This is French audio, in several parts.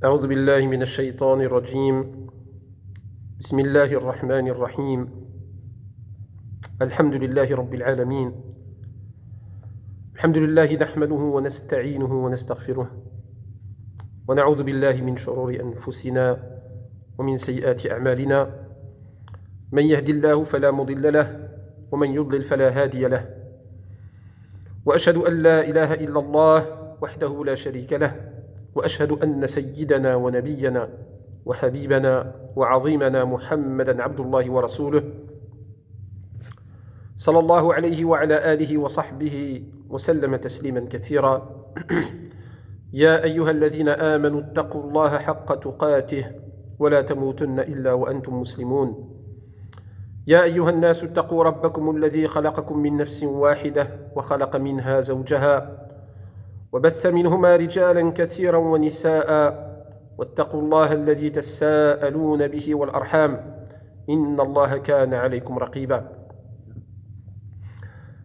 أعوذ بالله من الشيطان الرجيم بسم الله الرحمن الرحيم الحمد لله رب العالمين الحمد لله نحمده ونستعينه ونستغفره ونعوذ بالله من شرور أنفسنا ومن سيئات أعمالنا من يهد الله فلا مضل له ومن يضلل فلا هادي له وأشهد أن لا إله إلا الله وحده لا شريك له وأشهد أن سيدنا ونبينا وحبيبنا وعظيمنا محمدًا عبد الله ورسوله صلى الله عليه وعلى آله وصحبه وسلم تسليمًا كثيرا يا أيها الذين آمنوا اتقوا الله حق تقاته ولا تموتن إلا وأنتم مسلمون يا أيها الناس اتقوا ربكم الذي خلقكم من نفس واحدة وخلق منها زوجها وبث منهما رجالا كثيرا ونساء واتقوا الله الذي تساءلون به والأرحام إن الله كان عليكم رقيبا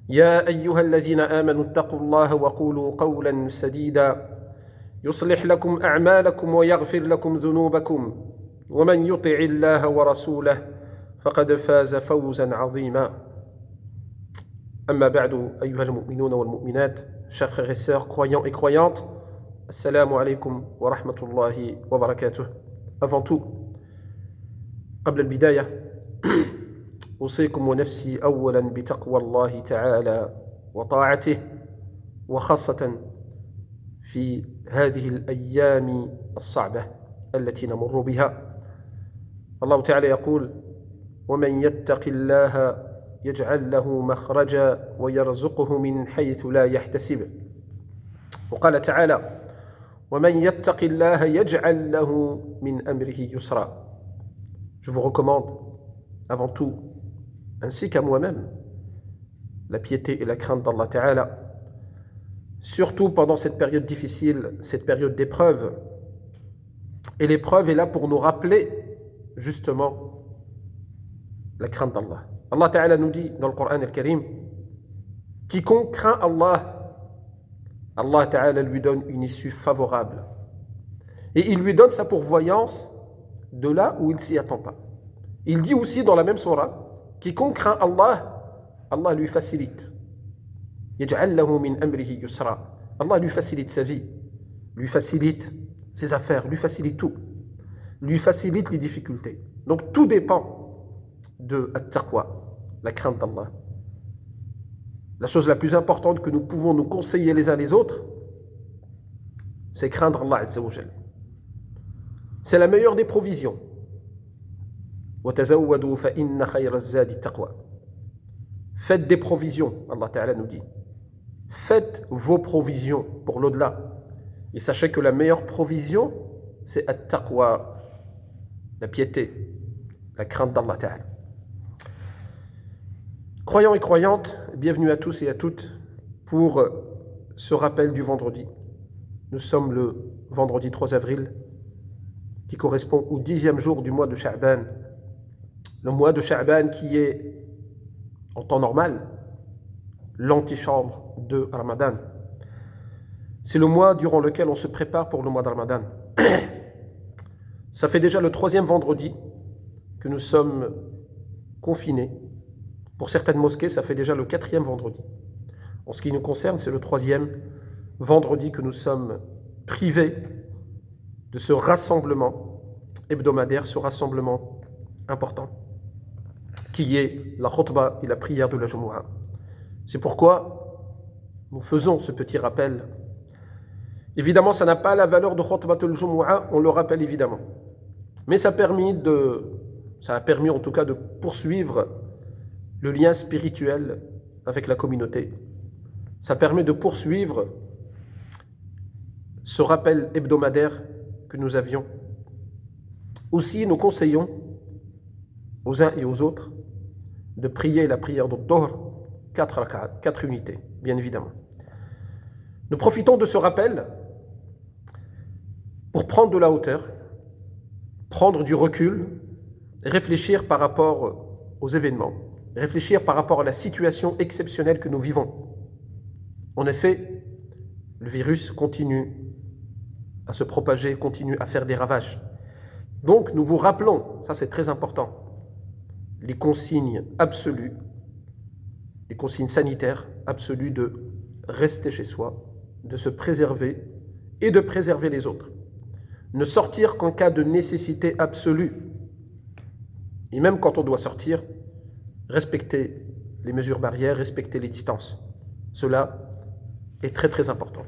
يا أيها الذين آمنوا اتقوا الله وقولوا قولا سديدا يصلح لكم أعمالكم ويغفر لكم ذنوبكم ومن يطع الله ورسوله فقد فاز فوزا عظيما أما بعد أيها المؤمنون والمؤمنات chers frères et sœurs croyants et croyantes Assalamu alaikum wa rahmatullahi wa barakatuh. Avant tout, قبل البداية أوصيكم ونفسي أولا بتقوى الله تعالى وطاعته وخاصة في هذه الأيام الصعبة التي نمر بها. الله تعالى يقول ومن يتق الله يجعل له مخرجا ويرزقه من حيث لا يحتسب. وقال تعالى ومن يتق الله يجعل له من أمره يسرا. Je vous recommande avant tout, ainsi qu'à moi-même, la piété et la crainte d'Allah Ta'ala, surtout pendant cette période difficile, cette période d'épreuve. Et l'épreuve est là pour nous rappeler justement la crainte d'Allah. Allah Ta'ala nous dit dans le Coran al-Karim, quiconque craint Allah, Allah Ta'ala lui donne une issue favorable. Et il lui donne sa pourvoyance de là où il ne s'y attend pas. Il dit aussi dans la même surah, quiconque craint Allah, Allah lui facilite. يَجْعَلْ لَهُ مِنْ أَمْرِهِ يُسْرًا. Allah lui facilite sa vie, lui facilite ses affaires, lui facilite tout, lui facilite les difficultés. Donc tout dépend de at-taqwa, la crainte d'Allah. La chose la plus importante que nous pouvons nous conseiller les uns les autres, c'est craindre Allah Azza wa Jal. C'est la meilleure des provisions. وَتَزَوَّدُوا فَإِنَّ خَيْرَ الزَّادِ التَّقْوَى. Faites des provisions, Allah Ta'ala nous dit. Faites vos provisions pour l'au-delà. Et sachez que la meilleure provision, c'est at-taqwa, la piété, la crainte d'Allah Ta'ala. Croyants et croyantes, bienvenue à tous et à toutes pour ce rappel du vendredi. Nous sommes le vendredi 3 avril, qui correspond au 10e jour du mois de Sha'ban. Le mois de Sha'ban qui est, en temps normal, l'antichambre de Ramadan. C'est le mois durant lequel on se prépare pour le mois de Ramadan. Ça fait déjà le 3e vendredi que nous sommes confinés. Pour certaines mosquées, ça fait déjà le 4e vendredi. En ce qui nous concerne, c'est le 3e vendredi que nous sommes privés de ce rassemblement hebdomadaire, ce rassemblement important, qui est la khutbah et la prière de la Jumu'ah. C'est pourquoi nous faisons ce petit rappel. Évidemment, ça n'a pas la valeur de khutbatul Jumu'ah, on le rappelle évidemment. Mais ça a permis en tout cas de poursuivre le lien spirituel avec la communauté. Ça permet de poursuivre ce rappel hebdomadaire que nous avions. Aussi, nous conseillons aux uns et aux autres de prier la prière de Dhuhr, 4 unités, bien évidemment. Nous profitons de ce rappel pour prendre de la hauteur, prendre du recul, réfléchir par rapport aux événements, réfléchir par rapport à la situation exceptionnelle que nous vivons. En effet, le virus continue à se propager, continue à faire des ravages. Donc nous vous rappelons, ça c'est très important, les consignes absolues, les consignes sanitaires absolues de rester chez soi, de se préserver et de préserver les autres. Ne sortir qu'en cas de nécessité absolue. Et même quand on doit sortir, respecter les mesures barrières, respecter les distances. Cela est très très important.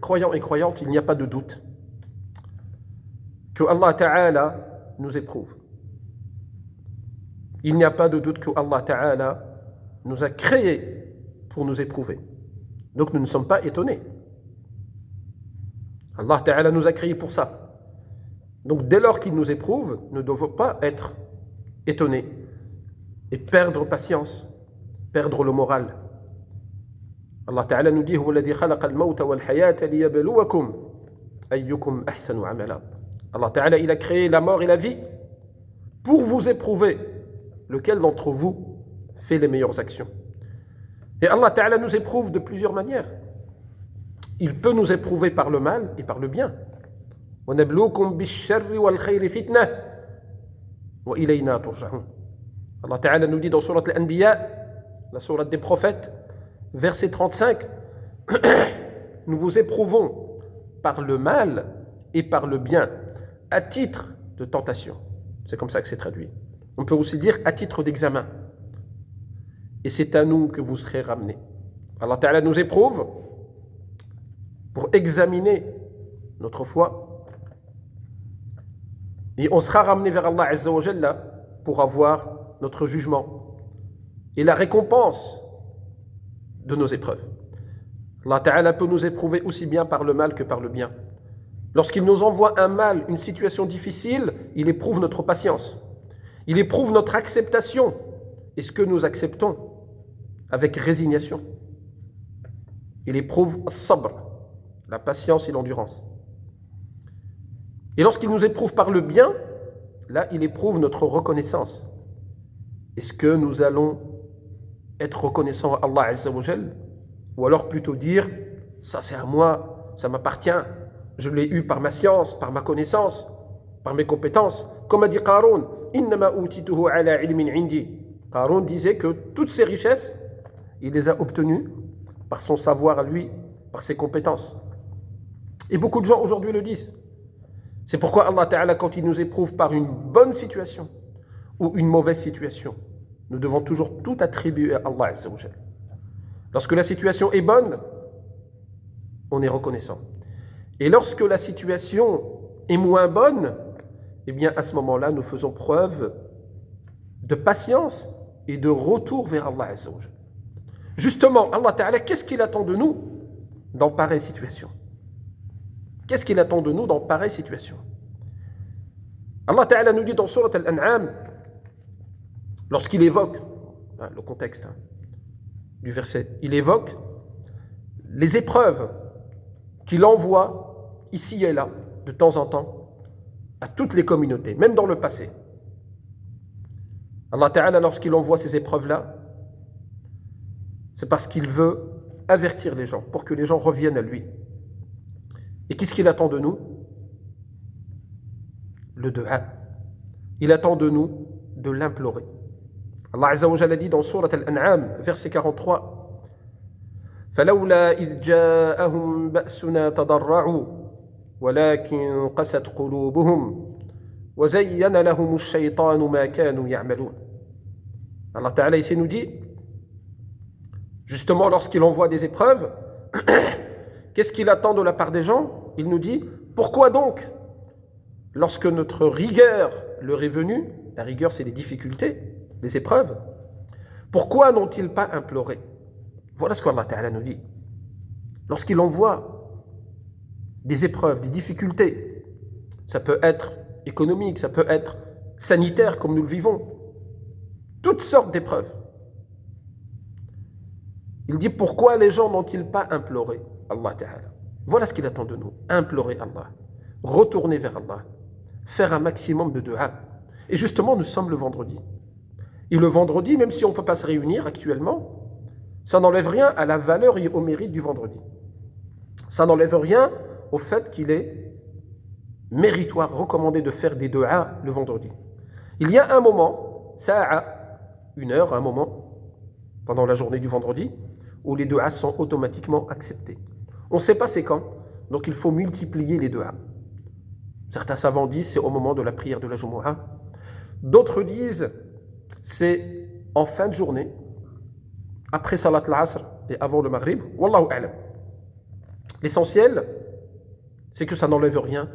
Croyants et croyantes, il n'y a pas de doute que Allah Ta'ala nous éprouve. Il n'y a pas de doute que Allah Ta'ala nous a créés pour nous éprouver. Donc nous ne sommes pas étonnés. Allah Ta'ala nous a créés pour ça. Donc dès lors qu'il nous éprouve, nous ne devons pas être étonnés et perdre patience, perdre le moral. Allah Ta'ala nous dit Huwa alladhi khalaqa al-mawta wal-hayata liyabluwakum ayyukum ahsanu amala. Allah Ta'ala, il a créé la mort et la vie pour vous éprouver lequel d'entre vous fait les meilleures actions. Et Allah Ta'ala nous éprouve de plusieurs manières. Il peut nous éprouver par le mal et par le bien. وَنَبْلُوكُمْ بِالشَّرِّ وَالْخَيْرِ فِتْنَةً وَإِلَيْنَا تُرْجَعُونَ. Allah Ta'ala nous dit dans Surat Al-Anbiya, la sourate des prophètes, verset 35, nous vous éprouvons par le mal et par le bien, à titre de tentation. C'est comme ça que c'est traduit. On peut aussi dire à titre d'examen. Et c'est à nous que vous serez ramenés. Allah Ta'ala nous éprouve pour examiner notre foi. Et on sera ramené vers Allah Azza wa Jalla pour avoir notre jugement et la récompense de nos épreuves. Allah Ta'ala peut nous éprouver aussi bien par le mal que par le bien. Lorsqu'il nous envoie un mal, une situation difficile, il éprouve notre patience. Il éprouve notre acceptation. Est-ce que nous acceptons avec résignation? Il éprouve sabr, la patience et l'endurance. Et lorsqu'il nous éprouve par le bien, là, il éprouve notre reconnaissance. Est-ce que nous allons être reconnaissants à Allah Azza wa Jal, ou alors plutôt dire ça c'est à moi, ça m'appartient, je l'ai eu par ma science, par ma connaissance, par mes compétences, comme a dit Qarun, innama utituhu ala ilmin indi. Qarun disait que toutes ces richesses, il les a obtenues par son savoir à lui, par ses compétences. Et beaucoup de gens aujourd'hui le disent. C'est pourquoi Allah Ta'ala, quand il nous éprouve par une bonne situation ou une mauvaise situation, nous devons toujours tout attribuer à Allah Azza wa Jal. Lorsque la situation est bonne, on est reconnaissant. Et lorsque la situation est moins bonne, eh bien à ce moment-là, nous faisons preuve de patience et de retour vers Allah Azza wa Jal. Justement, Allah Ta'ala, qu'est-ce qu'il attend de nous dans pareille situation? Qu'est-ce qu'il attend de nous dans pareille situation? Allah Ta'ala nous dit dans Surat Al-An'am, lorsqu'il évoque, le contexte du verset, il évoque les épreuves qu'il envoie ici et là, de temps en temps, à toutes les communautés, même dans le passé. Allah Ta'ala, lorsqu'il envoie ces épreuves-là, c'est parce qu'il veut avertir les gens, pour que les gens reviennent à lui. Et qu'est-ce qu'il attend de nous? Le dua. Il attend de nous de l'implorer. Allah Azza wa Jalla dit dans Surat Al-An'am, verset 43, فَلَوْلَا إِذْ جَاءَهُمْ بَأْسُنَا تَضَرَّعُوا وَلَكِنْ قَسَتْ قُلُوبُهُمْ وَزَيَّنَ لَهُمُ الشَّيْطَانُ مَا كَانُوا يَعْمَلُونَ. Allah Ta'ala ici nous dit, justement lorsqu'il envoie des épreuves, qu'est-ce qu'il attend de la part des gens? Il nous dit, pourquoi donc, lorsque notre rigueur leur est venue, la rigueur c'est les difficultés, les épreuves, pourquoi n'ont-ils pas imploré? Voilà ce qu'Allah Ta'ala nous dit. Lorsqu'il envoie des épreuves, des difficultés, ça peut être économique, ça peut être sanitaire comme nous le vivons, toutes sortes d'épreuves. Il dit, pourquoi les gens n'ont-ils pas imploré Allah Ta'ala? Voilà ce qu'il attend de nous, implorer Allah, retourner vers Allah, faire un maximum de dua. Et justement, nous sommes le vendredi. Et le vendredi, même si on ne peut pas se réunir actuellement, ça n'enlève rien à la valeur et au mérite du vendredi. Ça n'enlève rien au fait qu'il est méritoire, recommandé de faire des du'as le vendredi. Il y a un moment, sa'a, une heure, un moment, pendant la journée du vendredi, où les du'as sont automatiquement acceptés. On ne sait pas c'est quand, donc il faut multiplier les du'as. Certains savants disent c'est au moment de la prière de la Jumu'ah. D'autres disent c'est en fin de journée, après Salat al-Asr et avant le Maghrib. Wallahu a'lam. L'essentiel, c'est que ça n'enlève rien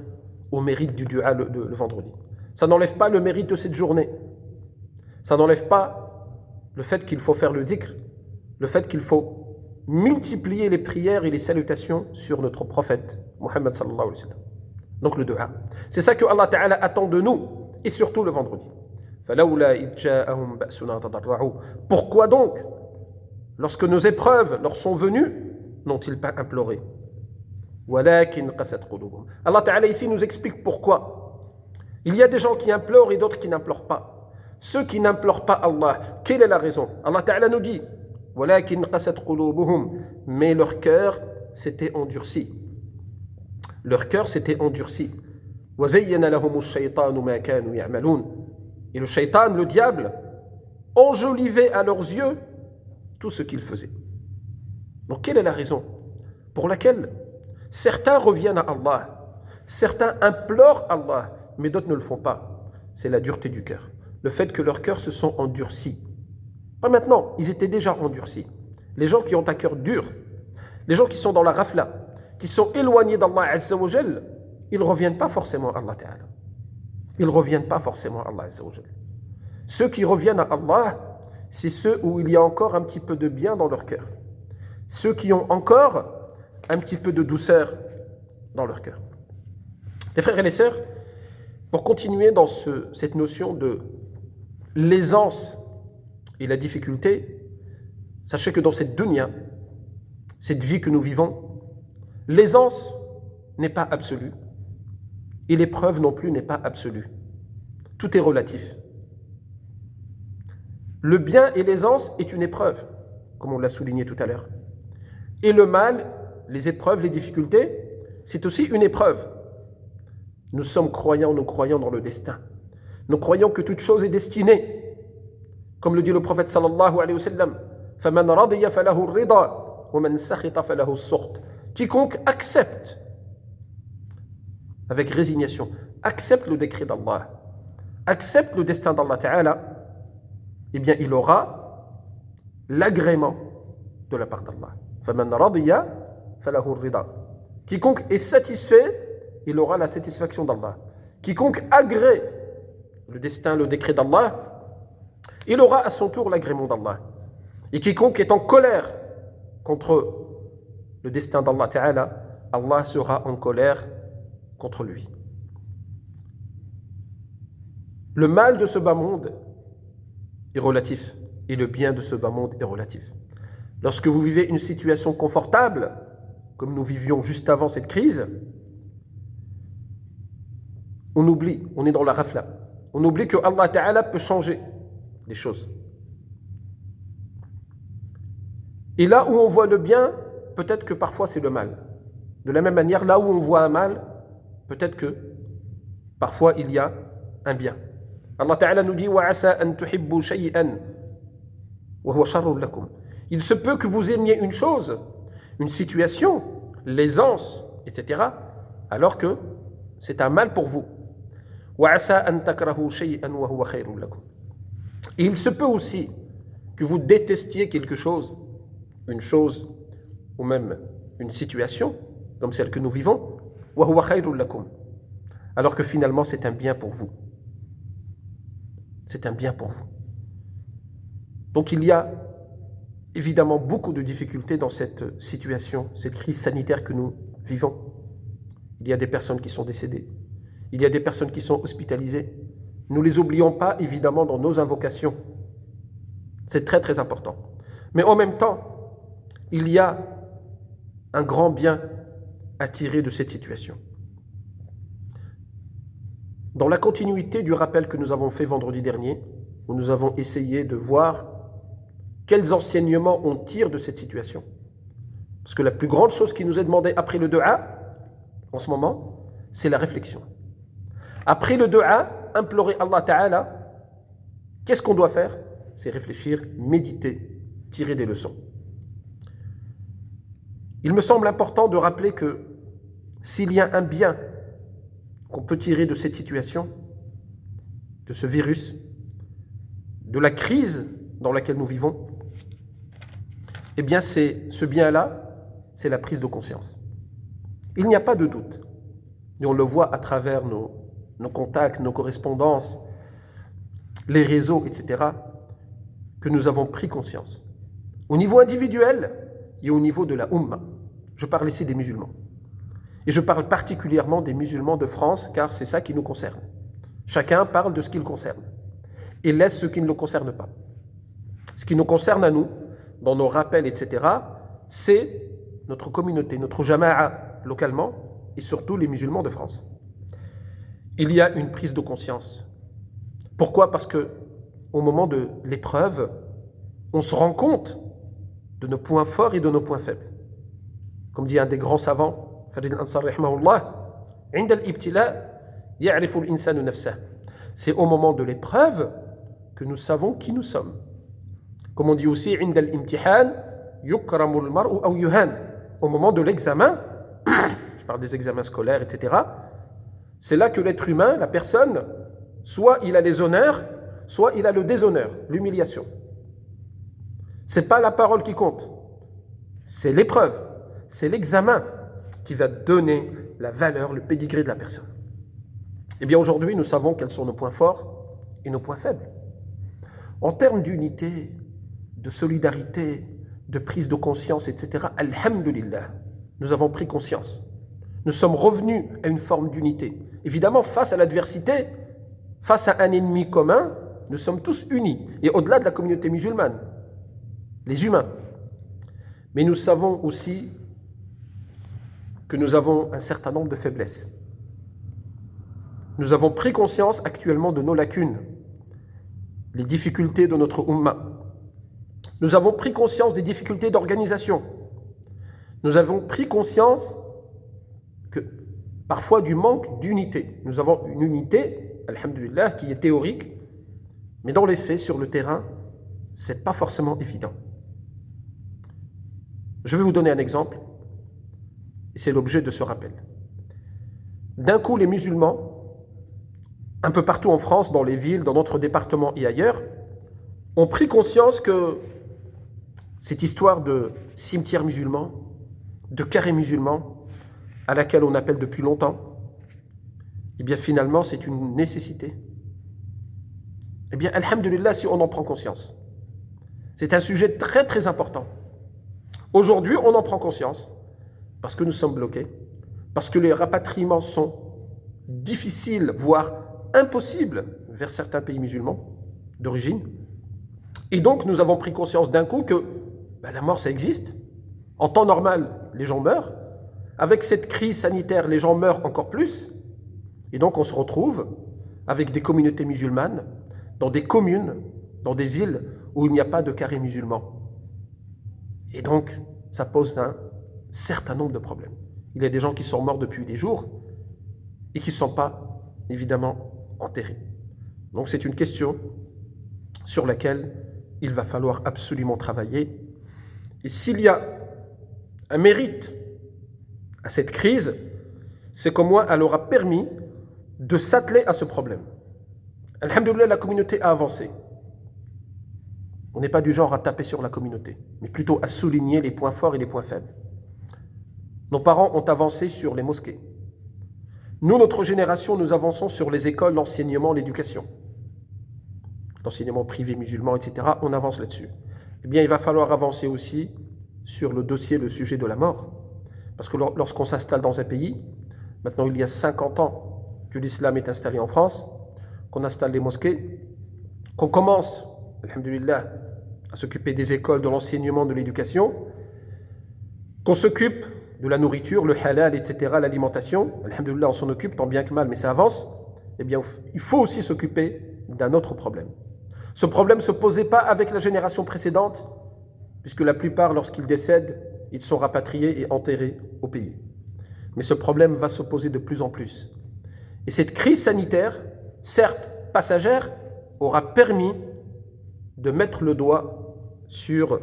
au mérite du du'a le vendredi. Ça n'enlève pas le mérite de cette journée. Ça n'enlève pas le fait qu'il faut faire le dhikr, le fait qu'il faut multiplier les prières et les salutations sur notre prophète, Muhammad sallallahu alayhi wa sallam. Donc le du'a. C'est ça que Allah Ta'ala attend de nous, et surtout le vendredi. Pourquoi donc, lorsque nos épreuves leur sont venues, n'ont-ils pas imploré? Allah Ta'ala ici nous explique pourquoi. Il y a des gens qui implorent et d'autres qui n'implorent pas. Ceux qui n'implorent pas Allah, quelle est la raison? Allah Ta'ala nous dit mais leur cœur s'était endurci. Leur cœur s'était endurci. Et le shaitan, le diable, enjolivait à leurs yeux tout ce qu'ils faisaient. Donc quelle est la raison pour laquelle certains reviennent à Allah, certains implorent Allah, mais d'autres ne le font pas? C'est la dureté du cœur. Le fait que leurs cœurs se sont endurcis. Pas maintenant, ils étaient déjà endurcis. Les gens qui ont un cœur dur, les gens qui sont dans la ghafla, qui sont éloignés d'Allah Azza wa Jal, ils ne reviennent pas forcément à Allah Ta'ala. Ils ne reviennent pas forcément à Allah Azza wa Jal. Ceux qui reviennent à Allah, c'est ceux où il y a encore un petit peu de bien dans leur cœur. Ceux qui ont encore un petit peu de douceur dans leur cœur. Les frères et les sœurs, pour continuer dans cette notion de l'aisance et la difficulté, sachez que dans cette dunya, cette vie que nous vivons, l'aisance n'est pas absolue et l'épreuve non plus n'est pas absolue. Tout est relatif. Le bien et l'aisance est une épreuve, comme on l'a souligné tout à l'heure. Et le mal, les épreuves, les difficultés, c'est aussi une épreuve. Nous sommes croyants, nous croyons dans le destin. Nous croyons que toute chose est destinée. Comme le dit le prophète sallallahu alayhi wa sallam, فَمَنْ رَضِيَ فَلَهُ الرِّضَى وَمَنْ سَخِطَ فَلَهُ السُّخْطُ. Quiconque accepte avec résignation, accepte le décret d'Allah, accepte le destin d'Allah Ta'ala, eh bien il aura l'agrément de la part d'Allah. فَمَنْ رَضِيَ فَلَهُ الرِّضَى. Quiconque est satisfait, il aura la satisfaction d'Allah. Quiconque agrée le destin, le décret d'Allah, il aura à son tour l'agrément d'Allah. Et quiconque est en colère contre le destin d'Allah Ta'ala, Allah sera en colère contre lui. Le mal de ce bas monde est relatif et le bien de ce bas monde est relatif. Lorsque vous vivez une situation confortable, comme nous vivions juste avant cette crise, on oublie, on est dans la ghafla. On oublie que Allah Ta'ala peut changer les choses. Et là où on voit le bien, peut-être que parfois c'est le mal. De la même manière, là où on voit un mal, peut-être que parfois il y a un bien. Allah Ta'ala nous dit وَعَسَىٰ أَن تُحِبُّوا شَيْئًا وَهُوَ شَرٌّ لَكُمْ. Il se peut que vous aimiez une chose, une situation, l'aisance, etc., alors que c'est un mal pour vous. وَعَسَىٰ أَن تَكْرَهُوا شَيْئًا وَهُوَ خَيْرٌ لَكُمْ. Et il se peut aussi que vous détestiez quelque chose, une chose ou même une situation comme celle que nous vivons, وَهُوَ خَيْرٌ لَكُمْ. Alors que finalement c'est un bien pour vous. C'est un bien pour vous. Donc il y a évidemment beaucoup de difficultés dans cette situation, cette crise sanitaire que nous vivons. Il y a des personnes qui sont décédées. Il y a des personnes qui sont hospitalisées. Nous ne les oublions pas, évidemment, dans nos invocations. C'est très, très important. Mais en même temps, il y a un grand bien à tirer de cette situation. Dans la continuité du rappel que nous avons fait vendredi dernier, où nous avons essayé de voir quels enseignements on tire de cette situation. Parce que la plus grande chose qui nous est demandée après le dua, en ce moment, c'est la réflexion. Après le dua, implorer Allah Ta'ala, qu'est-ce qu'on doit faire? C'est réfléchir, méditer, tirer des leçons. Il me semble important de rappeler que s'il y a un bien qu'on peut tirer de cette situation, de ce virus, de la crise dans laquelle nous vivons, eh bien c'est ce bien-là, c'est la prise de conscience. Il n'y a pas de doute, et on le voit à travers nos contacts, nos correspondances, les réseaux, etc., que nous avons pris conscience. Au niveau individuel et au niveau de la Ummah. Je parle ici des musulmans. Et je parle particulièrement des musulmans de France, car c'est ça qui nous concerne. Chacun parle de ce qui le concerne et laisse ce qui ne le concerne pas. Ce qui nous concerne à nous, dans nos rappels, etc., c'est notre communauté, notre jama'a localement, et surtout les musulmans de France. Il y a une prise de conscience. Pourquoi? Parce que au moment de l'épreuve, on se rend compte de nos points forts et de nos points faibles. Comme dit un des grands savants, Farid al-Ansar rahimahullah, عند الابتلاء يعرف الإنسان نفسه. C'est au moment de l'épreuve que nous savons qui nous sommes. Comme on dit aussi, عند الامتحان يكرم المرء أو يهان. Au moment de l'examen, je parle des examens scolaires, etc., c'est là que l'être humain, la personne, soit il a les honneurs, soit il a le déshonneur, l'humiliation. Ce n'est pas la parole qui compte, c'est l'épreuve, c'est l'examen qui va donner la valeur, le pédigré de la personne. Eh bien aujourd'hui, nous savons quels sont nos points forts et nos points faibles. En termes d'unité, de solidarité, de prise de conscience, etc., alhamdulillah, nous avons pris conscience. Nous sommes revenus à une forme d'unité. Évidemment, face à l'adversité, face à un ennemi commun, nous sommes tous unis. Et au-delà de la communauté musulmane, les humains. Mais nous savons aussi que nous avons un certain nombre de faiblesses. Nous avons pris conscience actuellement de nos lacunes, les difficultés de notre Ummah. Nous avons pris conscience des difficultés d'organisation. Nous avons pris conscience que parfois du manque d'unité. Nous avons une unité, alhamdulillah, qui est théorique, mais dans les faits, sur le terrain, ce n'est pas forcément évident. Je vais vous donner un exemple, et c'est l'objet de ce rappel. D'un coup, les musulmans, un peu partout en France, dans les villes, dans notre département et ailleurs, ont pris conscience que cette histoire de cimetière musulman, de carré musulman, à laquelle on appelle depuis longtemps, eh bien finalement c'est une nécessité. Eh bien, alhamdulillah, si on en prend conscience. C'est un sujet très très important. Aujourd'hui, on en prend conscience, parce que nous sommes bloqués, parce que les rapatriements sont difficiles, voire impossibles, vers certains pays musulmans d'origine. Et donc, nous avons pris conscience d'un coup que la mort, ça existe. En temps normal, les gens meurent. Avec cette crise sanitaire, les gens meurent encore plus. Et donc, on se retrouve avec des communautés musulmanes, dans des communes, dans des villes où il n'y a pas de carré musulman. Et donc, ça pose un certain nombre de problèmes. Il y a des gens qui sont morts depuis des jours et qui ne sont pas, évidemment, enterrés. Donc, c'est une question sur laquelle il va falloir absolument travailler. Et s'il y a un mérite à cette crise, c'est qu'au moins elle aura permis de s'atteler à ce problème. Alhamdulillah, la communauté a avancé. On n'est pas du genre à taper sur la communauté, mais plutôt à souligner les points forts et les points faibles. Nos parents ont avancé sur les mosquées. Nous, notre génération, nous avançons sur les écoles, l'enseignement, l'éducation. L'enseignement privé musulman, etc., on avance là-dessus. Eh bien, il va falloir avancer aussi sur le dossier, le sujet de la mort. Parce que lorsqu'on s'installe dans un pays, maintenant il y a 50 ans que l'islam est installé en France, qu'on installe les mosquées, qu'on commence, alhamdulillah, à s'occuper des écoles, de l'enseignement, de l'éducation, qu'on s'occupe de la nourriture, le halal, etc., l'alimentation, alhamdulillah, on s'en occupe tant bien que mal, mais ça avance, eh bien, il faut aussi s'occuper d'un autre problème. Ce problème ne se posait pas avec la génération précédente, puisque la plupart, lorsqu'ils décèdent, ils sont rapatriés et enterrés au pays. Mais ce problème va se poser de plus en plus. Et cette crise sanitaire, certes passagère, aura permis de mettre le doigt sur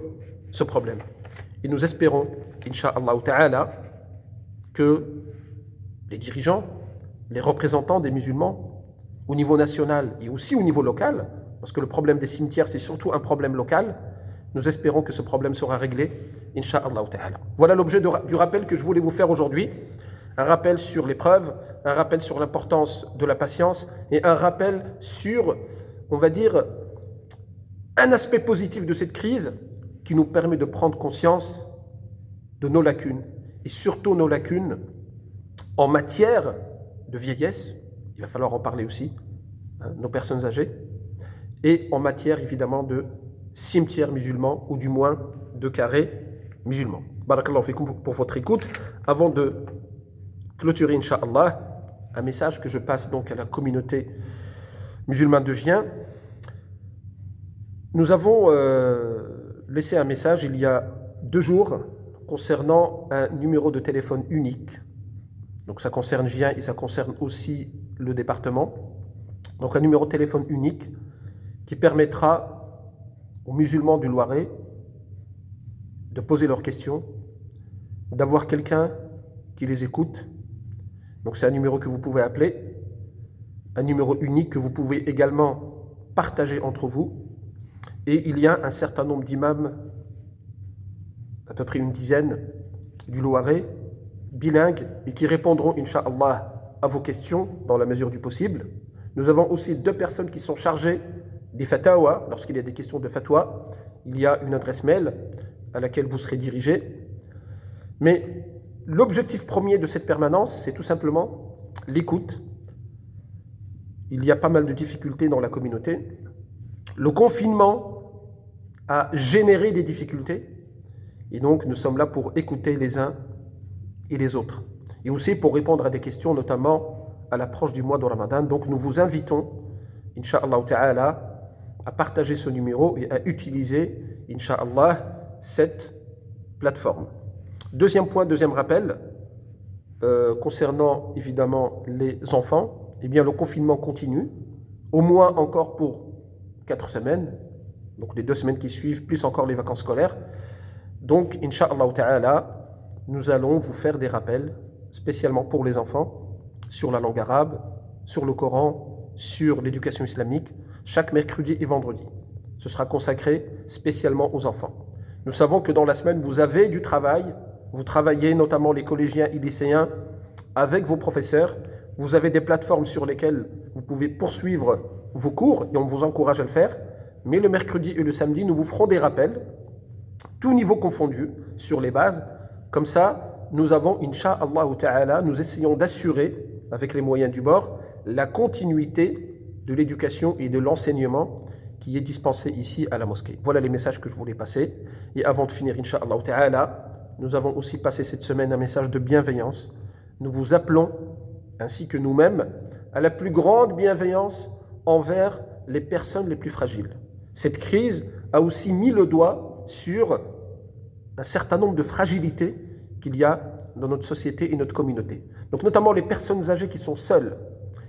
ce problème. Et nous espérons, Inch'Allah Ta'ala, que les dirigeants, les représentants des musulmans, au niveau national et aussi au niveau local, parce que le problème des cimetières, c'est surtout un problème local, nous espérons que ce problème sera réglé, Inch'Allah Ta'ala. Voilà l'objet du rappel que je voulais vous faire aujourd'hui. Un rappel sur l'épreuve, un rappel sur l'importance de la patience et un rappel sur, on va dire, un aspect positif de cette crise qui nous permet de prendre conscience de nos lacunes et surtout nos lacunes en matière de vieillesse, il va falloir en parler aussi, nos personnes âgées, et en matière évidemment de cimetières musulmans ou du moins de carrés musulmans. Barakallahu fikoum pour votre écoute. Avant de clôturer, Inch'Allah, un message que je passe donc à la communauté musulmane de Gien. Nous avons laissé un message il y a 2 jours concernant un numéro de téléphone unique. Donc ça concerne Gien et ça concerne aussi le département. Donc un numéro de téléphone unique qui permettra aux musulmans du Loiret de poser leurs questions, d'avoir quelqu'un qui les écoute. Donc c'est un numéro que vous pouvez appeler, un numéro unique que vous pouvez également partager entre vous. Et il y a un certain nombre d'imams, à peu près une dizaine, du Loiret, bilingues, et qui répondront, Inch'Allah, à vos questions dans la mesure du possible. Nous avons aussi 2 personnes qui sont chargées des fatawa. Lorsqu'il y a des questions de fatwa, il y a une adresse mail à laquelle vous serez dirigé. Mais l'objectif premier de cette permanence, c'est tout simplement l'écoute. Il y a pas mal de difficultés dans la communauté. Le confinement a généré des difficultés. Et donc, nous sommes là pour écouter les uns et les autres. Et aussi pour répondre à des questions, notamment à l'approche du mois de Ramadan. Donc, nous vous invitons, Inch'Allah Ta'ala, à partager ce numéro et à utiliser, Inch'Allah, cette plateforme. Deuxième point, deuxième rappel, concernant évidemment les enfants, eh bien le confinement continue, au moins encore pour 4 semaines, donc les 2 semaines qui suivent, plus encore les vacances scolaires. Donc, Inch'Allah Ta'ala, nous allons vous faire des rappels, spécialement pour les enfants, sur la langue arabe, sur le Coran, sur l'éducation islamique, chaque mercredi et vendredi. Ce sera consacré spécialement aux enfants. Nous savons que dans la semaine, vous avez du travail, vous travaillez notamment les collégiens et lycéens avec vos professeurs, vous avez des plateformes sur lesquelles vous pouvez poursuivre vos cours et on vous encourage à le faire, mais le mercredi et le samedi, nous vous ferons des rappels, tout niveau confondu, sur les bases. Comme ça, nous avons, Inch'Allah Ta'ala, nous essayons d'assurer, avec les moyens du bord, la continuité de l'éducation et de l'enseignement qui est dispensé ici à la mosquée. Voilà les messages que je voulais passer. Et avant de finir, Inch'Allah Ta'ala, nous avons aussi passé cette semaine un message de bienveillance. Nous vous appelons, ainsi que nous-mêmes, à la plus grande bienveillance envers les personnes les plus fragiles. Cette crise a aussi mis le doigt sur un certain nombre de fragilités qu'il y a dans notre société et notre communauté. Donc notamment les personnes âgées qui sont seules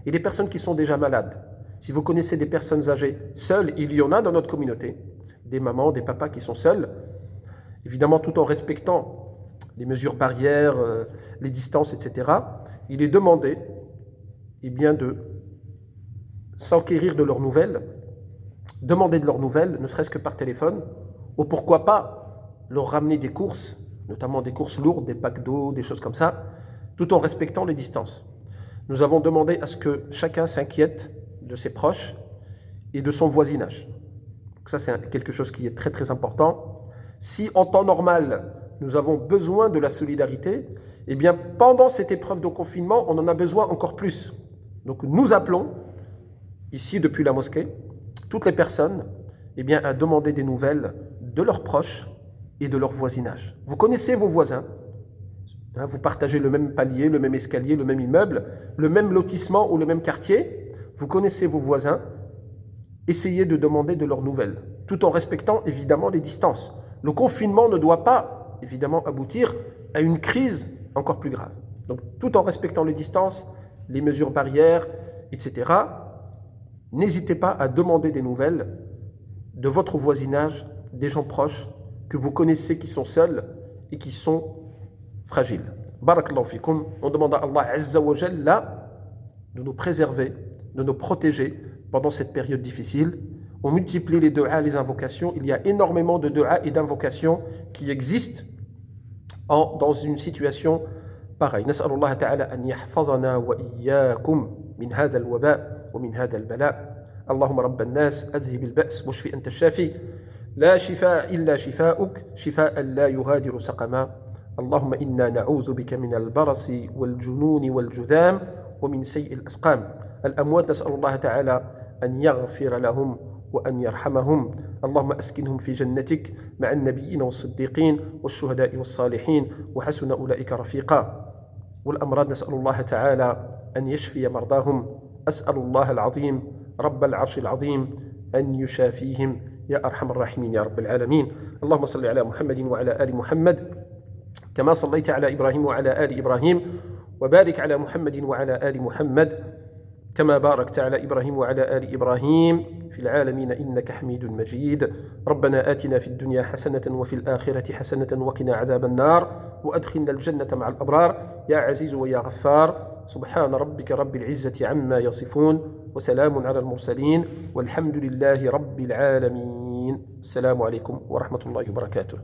et les personnes qui sont déjà malades. Si vous connaissez des personnes âgées seules, il y en a dans notre communauté, des mamans, des papas qui sont seuls, évidemment tout en respectant les mesures barrières, les distances, etc. Il est demandé de s'enquérir de leurs nouvelles, demander de leurs nouvelles, ne serait-ce que par téléphone, ou pourquoi pas leur ramener des courses, notamment des courses lourdes, des packs d'eau, des choses comme ça, tout en respectant les distances. Nous avons demandé à ce que chacun s'inquiète de ses proches et de son voisinage. Donc ça, c'est quelque chose qui est très très important. Si en temps normal, nous avons besoin de la solidarité, eh bien pendant cette épreuve de confinement, on en a besoin encore plus. Donc nous appelons, ici depuis la mosquée, toutes les personnes à demander des nouvelles de leurs proches et de leur voisinage. Vous connaissez vos voisins, vous partagez le même palier, le même escalier, le même immeuble, le même lotissement ou le même quartier, vous connaissez vos voisins, essayez de demander de leurs nouvelles, tout en respectant évidemment les distances. Le confinement ne doit pas va évidemment aboutir à une crise encore plus grave. Donc tout en respectant les distances, les mesures barrières, etc., n'hésitez pas à demander des nouvelles de votre voisinage, des gens proches que vous connaissez qui sont seuls et qui sont fragiles. Barakallahu fikum. On demande à Allah Azza wa Jalla de nous préserver, de nous protéger pendant cette période difficile. On multiplie les du'a, les invocations. Il y a énormément de du'a et d'invocations qui existent dans une situation pareille. نسأل الله تعالى أن يحفظنا وإياكم من هذا الوباء ومن هذا البلاء. اللهم رب الناس أذهب البأس واشف أنت الشافي لا شفاء إلا شفاؤك شفاء لا يغادر سقما. اللهم إنا نعوذ بك من البرص والجنون والجذام ومن سيء الأسقام. الأموات نسأل الله تعالى أن يغفر لهم وأن يرحمهم. اللهم أسكنهم في جنتك مع النبيين والصديقين والشهداء والصالحين وحسن أولئك رفيقا. والأمراض نسأل الله تعالى أن يشفي مرضاهم. أسأل الله العظيم رب العرش العظيم أن يشافيهم يا أرحم الراحمين يا رب العالمين. اللهم صل على محمد وعلى آل محمد كما صليت على إبراهيم وعلى آل إبراهيم وبارك على محمد وعلى آل محمد كما باركت على إبراهيم وعلى آل إبراهيم في العالمين إنك حميد مجيد. ربنا آتنا في الدنيا حسنة وفي الآخرة حسنة وقنا عذاب النار وأدخلنا الجنة مع الأبرار يا عزيز ويا غفار. سبحان ربك رب العزة عما يصفون وسلام على المرسلين والحمد لله رب العالمين. السلام عليكم ورحمة الله وبركاته.